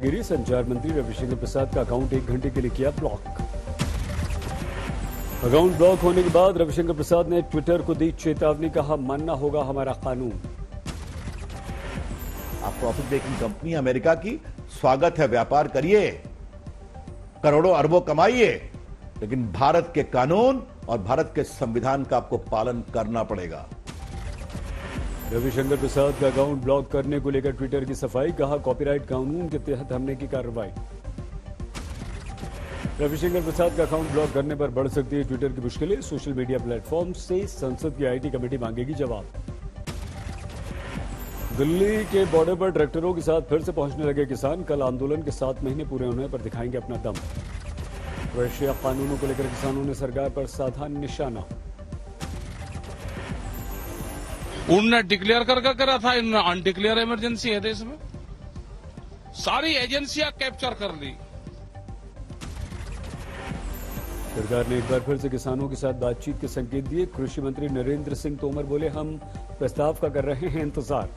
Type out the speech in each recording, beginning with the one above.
गिरी संचार मंत्री रविशंकर प्रसाद का अकाउंट 1 घंटे के लिए किया ब्लॉक। अकाउंट ब्लॉक होने के बाद रविशंकर प्रसाद ने ट्विटर को दी चेतावनी, कहा मानना होगा हमारा कानून। आप प्रॉफिट मेकिंग कंपनी अमेरिका की, स्वागत है, व्यापार करिए, करोड़ों अरबों कमाइए, लेकिन भारत के कानून और भारत के संविधान का आपको पालन करना पड़ेगा। रविशंकर प्रसाद का अकाउंट ब्लॉक करने को लेकर ट्विटर की सफाई, कहा कॉपीराइट कानून के तहत हमने की कार्रवाई। रविशंकर प्रसाद का अकाउंट ब्लॉक करने पर बढ़ सकती है ट्विटर की मुश्किलें, सोशल मीडिया प्लेटफॉर्म से संसद की आईटी कमेटी मांगेगी जवाब। दिल्ली के बॉर्डर पर ट्रैक्टरों के साथ फिर से पहुंचने लगे किसान, कल आंदोलन के 7 महीने पूरे होने पर दिखाएंगे अपना दम। कृषि कानूनों को लेकर किसानों ने सरकार पर साधा निशाना। उन्होंने डिक्लेयर करके करा था, इन्होंने अनडिक्लेयर इमरजेंसी है देश में, सारी एजेंसियां कैप्चर कर ली। सरकार ने एक बार फिर से किसानों के साथ बातचीत के संकेत दिए। कृषि मंत्री नरेंद्र सिंह तोमर बोले, हम प्रस्ताव का कर रहे हैं इंतजार।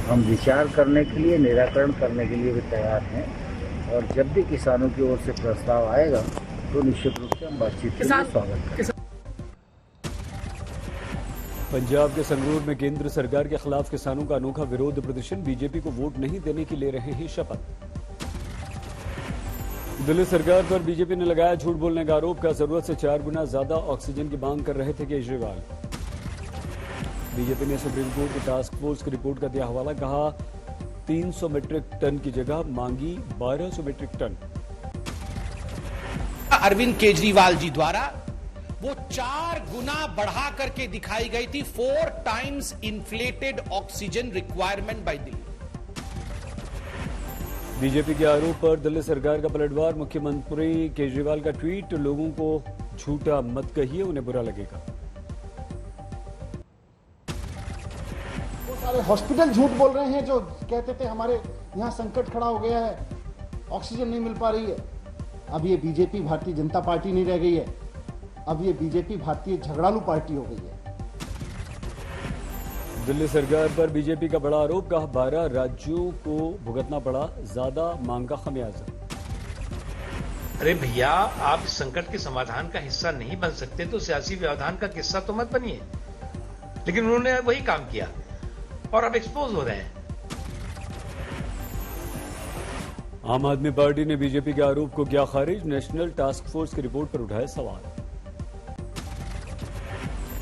हम विचार करने के लिए, निराकरण करने के लिए भी तैयार हैं, और जब भी किसानों की ओर से प्रस्ताव आएगा तो निश्चित रूप से हम बातचीत के लिए स्वागत करेंगे। पंजाब के संगरूर में केंद्र सरकार के खिलाफ किसानों का अनोखा विरोध प्रदर्शन, बीजेपी को वोट नहीं देने की ले रहे हैं शपथ। दिल्ली सरकार पर बीजेपी ने लगाया झूठ बोलने का आरोप, का जरूरत से 4 गुना ज्यादा ऑक्सीजन की मांग कर रहे थे केजरीवाल। बीजेपी ने सुप्रीम कोर्ट की टास्क फोर्स की रिपोर्ट का दिया हवाला, कहा 300 मीट्रिक टन की जगह मांगी 1200 मीट्रिक टन। अरविंद केजरीवाल जी द्वारा वो 4 गुना बढ़ा करके दिखाई गई थी, 4 times inflated oxygen requirement by Delhi. BJP के आरोप पर दिल्ली सरकार का पलटवार, मुख्यमंत्री केजरीवाल का ट्वीट, लोगों को झूठा मत कहिए, उन्हें बुरा लगेगा। वो सारे हॉस्पिटल झूठ बोल रहे हैं जो कहते थे हमारे यहाँ संकट खड़ा हो गया है, ऑक्सीजन नहीं मिल पा रही है। अब ये बीजेपी भारतीय जनता पार्टी नहीं रह गई है, अब ये बीजेपी भारतीय झगड़ालू पार्टी हो गई है। दिल्ली सरकार पर बीजेपी का बड़ा आरोप, कहा 12 राज्यों को भुगतना पड़ा ज्यादा मांग का खमियाजा। अरे भैया, आप इस संकट के समाधान का हिस्सा नहीं बन सकते तो सियासी व्यवधान का किस्सा तो मत बनिए। लेकिन उन्होंने वही काम किया और अब एक्सपोज हो रहे हैं। आम आदमी पार्टी ने बीजेपी के आरोप को किया खारिज, नेशनल टास्क फोर्स की रिपोर्ट पर उठाए सवाल।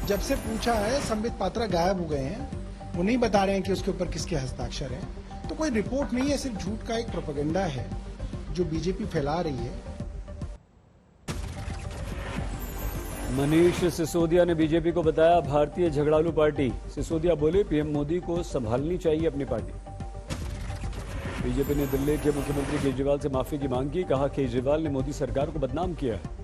जब से पूछा है, संबित पात्रा गायब हो गए हैं, वो नहीं बता रहे हैं कि उसके ऊपर किसके हस्ताक्षर हैं। तो कोई रिपोर्ट नहीं है, सिर्फ झूठ का एक प्रोपेगेंडा है जो बीजेपी फैला रही है। मनीष सिसोदिया ने बीजेपी को बताया भारतीय झगड़ालू पार्टी। सिसोदिया बोले, पीएम मोदी को संभालनी चाहिए अपनी पार्टी। बीजेपी ने दिल्ली के मुख्यमंत्री केजरीवाल से माफी की मांग की, कहा केजरीवाल ने मोदी सरकार को बदनाम किया है।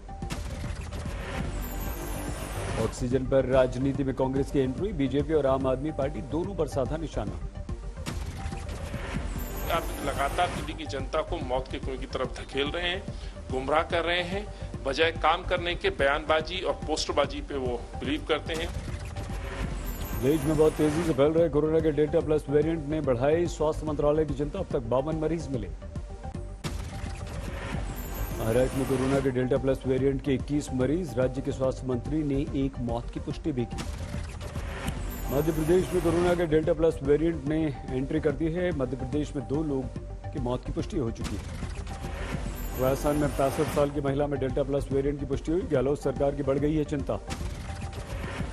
ऑक्सीजन पर राजनीति में कांग्रेस की एंट्री, बीजेपी और आम आदमी पार्टी दोनों पर साधा निशाना। आप लगातार दिल्ली की जनता को मौत के कुएं की तरफ धकेल रहे हैं, गुमराह कर रहे हैं, बजाय काम करने के बयानबाजी और पोस्टरबाजी पे वो बिलीव करते हैं। देश में बहुत तेजी से फैल रहे कोरोना के डेल्टा प्लस वेरिएंट ने बढ़ाई स्वास्थ्य मंत्रालय की चिंता, अब तक 52 मरीज मिले। महाराष्ट्र में कोरोना के डेल्टा प्लस वेरिएंट के 21 मरीज, राज्य के स्वास्थ्य मंत्री ने एक मौत की पुष्टि भी की। मध्य प्रदेश में कोरोना के डेल्टा प्लस वेरिएंट ने एंट्री कर दी है, मध्य प्रदेश में 2 लोग की मौत की पुष्टि हो चुकी है। राजस्थान में 65 साल की महिला में डेल्टा प्लस वेरिएंट की पुष्टि हुई, गहलोत सरकार की बढ़ गई है चिंता।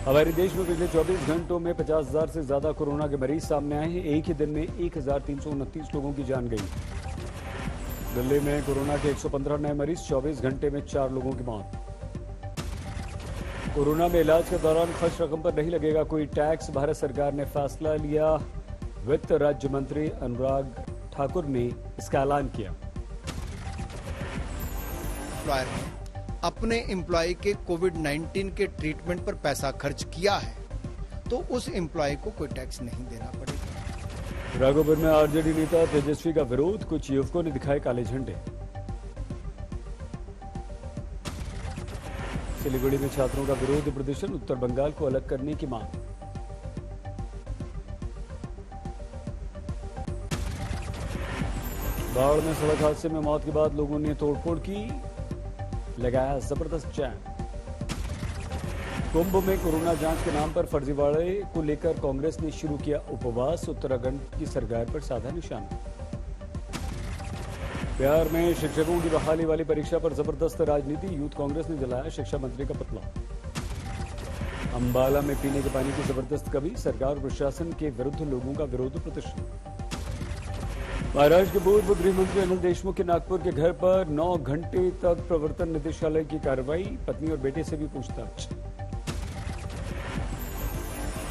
हमारे देश में पिछले 24 घंटों में 50,000 से ज्यादा कोरोना के मरीज सामने आए हैं, एक ही दिन में 1,329 लोगों की जान गई। दिल्ली में कोरोना के 115 नए मरीज, 24 घंटे में 4 लोगों की मौत। कोरोना में इलाज के दौरान खर्च रकम पर नहीं लगेगा कोई टैक्स, भारत सरकार ने फैसला लिया। वित्त राज्य मंत्री अनुराग ठाकुर ने इसका ऐलान किया। अपने एम्प्लॉय के कोविड-19 के ट्रीटमेंट पर पैसा खर्च किया है तो उस एम्प्लॉय को कोई टैक्स नहीं देना पड़ेगा। राघोपुर में आरजेडी नेता तेजस्वी का विरोध, कुछ युवकों ने दिखाए काले झंडे। सिलीगुड़ी में छात्रों का विरोध प्रदर्शन, उत्तर बंगाल को अलग करने की मांग। बाढ़ में सड़क हादसे में मौत के बाद लोगों ने तोड़फोड़ की, लगाया जबरदस्त जैम। कुंभ में कोरोना जांच के नाम पर फर्जीवाड़े को लेकर कांग्रेस ने शुरू किया उपवास, उत्तराखंड की सरकार पर साधा निशाना। बिहार में शिक्षकों की बहाली वाली परीक्षा पर जबरदस्त राजनीति, यूथ कांग्रेस ने जलाया शिक्षा मंत्री का पुतला। अंबाला में पीने के पानी की जबरदस्त कमी, सरकार और प्रशासन के विरुद्ध लोगों का विरोध प्रदर्शन। महाराष्ट्र के पूर्व गृह मंत्री अनिल देशमुख के नागपुर के घर पर 9 घंटे तक प्रवर्तन निदेशालय की कार्रवाई, पत्नी और बेटे से भी पूछताछ।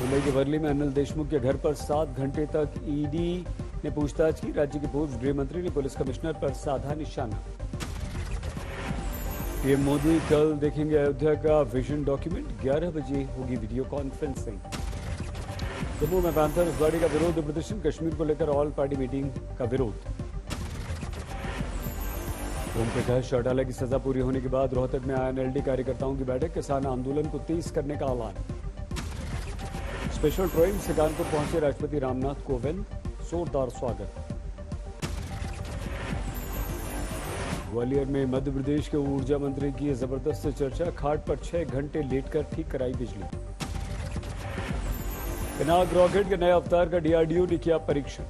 मुंबई के वर्ली में अनिल देशमुख के घर पर 7 घंटे तक ईडी ने पूछताछ की, राज्य के पूर्व गृह मंत्री ने पुलिस कमिश्नर पर साधा निशाना। पीएम मोदी कल देखेंगे अयोध्या का विजन डॉक्यूमेंट, 11 बजे होगी वीडियो कॉन्फ्रेंसिंग। जम्मू में पैंथर्स गाड़ी का विरोध प्रदर्शन, कश्मीर को लेकर ऑल पार्टी मीटिंग का विरोध। ओम प्रकाश चौटाला की सजा पूरी होने के बाद रोहतक में आईएनएलडी कार्यकर्ताओं की बैठक, किसान आंदोलन को तेज करने का ऐलान। स्पेशल ट्रेन से कानपुर पहुंचे राष्ट्रपति रामनाथ कोविंद, जोरदार स्वागत। ग्वालियर में मध्य प्रदेश के ऊर्जा मंत्री की जबरदस्त चर्चा, खाट पर 6 घंटे लेटकर ठीक कराई बिजली। पिनाक रॉकेट के नए अवतार का डीआरडीओ ने किया परीक्षण।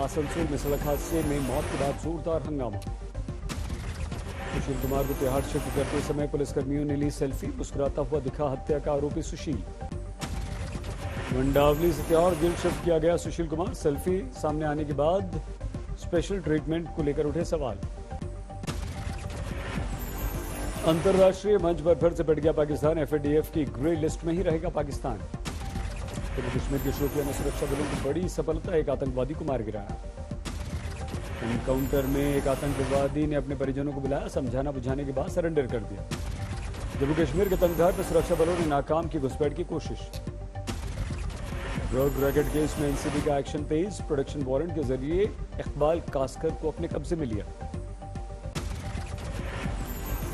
आसनसोल में सड़क हादसे में मौत के बाद जोरदार हंगामा। सुशील कुमार को तिहाड़ शिफ्ट करते समय पुलिसकर्मियों ने ली सेल्फी, मुस्कुराता हुआ दिखा हत्या का आरोपी सुशील। मंडावली से तिहाड़ जेल शिफ्ट किया गया सुशील कुमार, सेल्फी सामने आने के बाद स्पेशल ट्रीटमेंट को लेकर उठे सवाल। अंतर्राष्ट्रीय मंच पर फिर से बैठ गया पाकिस्तान, एफएटीएफ की ग्रे लिस्ट में ही रहेगा पाकिस्तान। जम्मू कश्मीर के शोपियां में सुरक्षा बलों की बड़ी सफलता, एक आतंकवादी को मार गिराया। एनकाउंटर में एक आतंकवादी ने अपने परिजनों को बुलाया, समझाना बुझाने के बाद सरेंडर कर दिया। जम्मू कश्मीर के तंगधार में सुरक्षा बलों ने नाकाम की घुसपैठ की कोशिश। ड्रग रैकेट केस में एनसीबी का एक्शन तेज, प्रोडक्शन वारंट के जरिए इकबाल कास्कर को अपने कब्जे में लिया।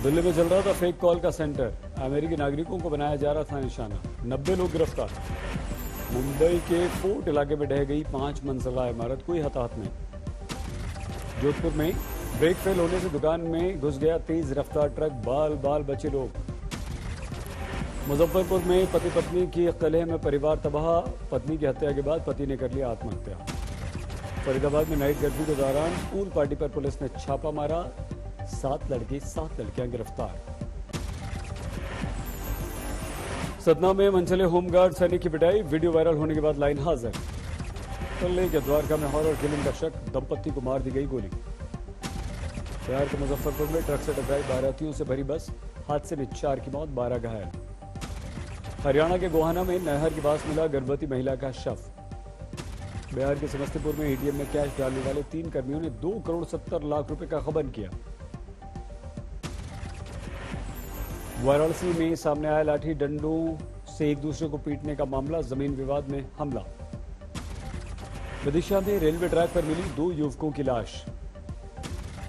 दिल्ली में चल रहा था फेक कॉल का सेंटर, अमेरिकी नागरिकों को बनाया जा रहा था निशाना, 90 लोग गिरफ्तार। मुंबई के फोर्ट इलाके में ढह गई 5 मंजिला इमारत, कोई हताहत नहीं। जोधपुर में ब्रेक फेल होने से दुकान में घुस गया तेज रफ्तार ट्रक, बाल बाल बचे लोग। मुजफ्फरपुर में पति पत्नी की कलह में परिवार तबाह, पत्नी की हत्या के बाद पति ने कर लिया आत्महत्या। फरीदाबाद में नाइट कर्फ्यू के दौरान पूल पार्टी पर पुलिस ने छापा मारा, 7 लड़के 7 लड़कियां गिरफ्तार। सतना में मनचले होमगार्ड सैनिक की पिटाई, वीडियो वायरल होने के बाद लाइन हाजिर। कल्ले के द्वारका में हॉरर किलिंग का शक, दंपत्ति को मार दी गई गोली। बिहार के मुजफ्फरपुर में ट्रक से टकराई बारातियों से भरी बस, हादसे में 4 की मौत, 12 घायल। हरियाणा के गोहाना में नहर के पास मिला गर्भवती महिला का शव। बिहार के समस्तीपुर में एटीएम में कैश डालने वाले 3 कर्मियों ने 2 करोड़ 70 लाख रुपए का गबन किया। वाराणसी में सामने आया लाठी डंडों से एक दूसरे को पीटने का मामला, जमीन विवाद में हमला। विदिशा में रेलवे ट्रैक पर मिली 2 युवकों की लाश।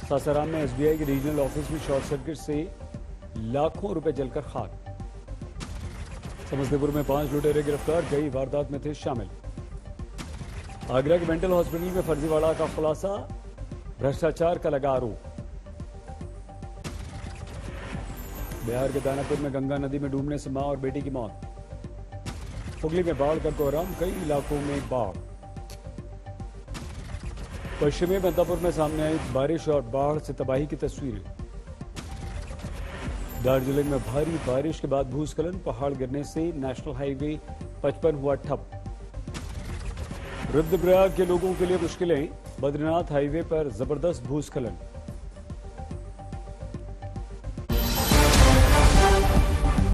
सासाराम में एसबीआई के रीजनल ऑफिस में शॉर्ट सर्किट से लाखों रुपए जलकर खाक। समस्तीपुर में 5 लुटेरे गिरफ्तार, कई वारदात में थे शामिल। आगरा के मेंटल हॉस्पिटल में फर्जीवाड़ा का खुलासा, भ्रष्टाचार का लगा आरोप। बिहार के दानापुर में गंगा नदी में डूबने से मां और बेटी की मौत। हुगली में बाढ़ का कोहराम, कई इलाकों में बाढ़। पश्चिमी बंदापुर में सामने आई बारिश और बाढ़ से तबाही की तस्वीरें। दार्जिलिंग में भारी बारिश के बाद भूस्खलन, पहाड़ गिरने से नेशनल हाईवे 55 हुआ ठप। रुद्रप्रयाग के लोगों के लिए मुश्किलें, बद्रीनाथ हाईवे पर जबरदस्त भूस्खलन।